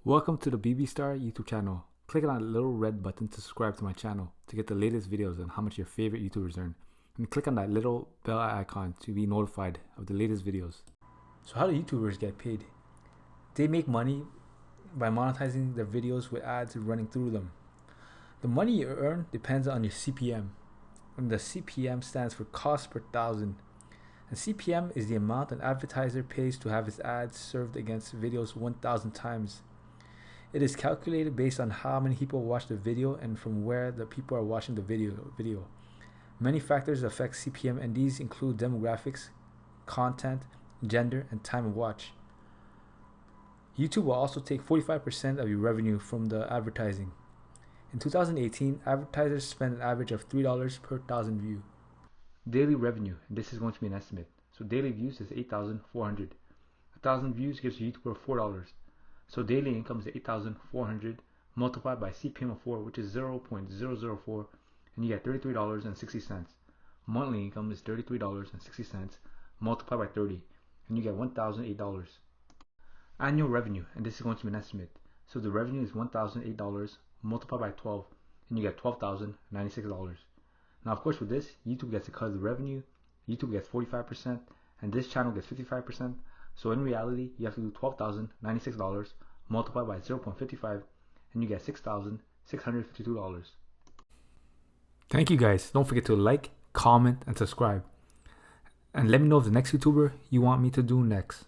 Welcome to the BB Star YouTube channel. Click on that little red button to subscribe to my channel to get the latest videos on how much your favorite YouTubers earn. And click on that little bell icon to be notified of the latest videos. So how do YouTubers get paid? They make money by monetizing their videos with ads running through them. The money you earn depends on your CPM. And the CPM stands for cost per thousand. And CPM is the amount an advertiser pays to have his ads served against videos 1,000 times. It is calculated based on how many people watch the video and from where the people are watching the video. Many factors affect CPM, and these include demographics, content, gender, and time of watch. YouTube will also take 45% of your revenue from the advertising. In 2018, advertisers spent an average of $3 per thousand views. Daily revenue, and this is going to be an estimate. So daily views is 8,400. 1,000 views gives a YouTuber $4. So daily income is 8,400 multiplied by CPM of 4, which is 0.004, and you get $33.60. Monthly income is $33.60 multiplied by 30, and you get $1,008. Annual revenue, and this is going to be an estimate. So the revenue is $1,008 multiplied by 12, and you get $12,096. Now, of course, with this, YouTube gets a cut of the revenue, YouTube gets 45%, and this channel gets 55%. So in reality, you have to do $12,096 multiplied by 0.55, and you get $6,652. Thank you guys. Don't forget to like, comment, and subscribe. And let me know if the next YouTuber you want me to do next.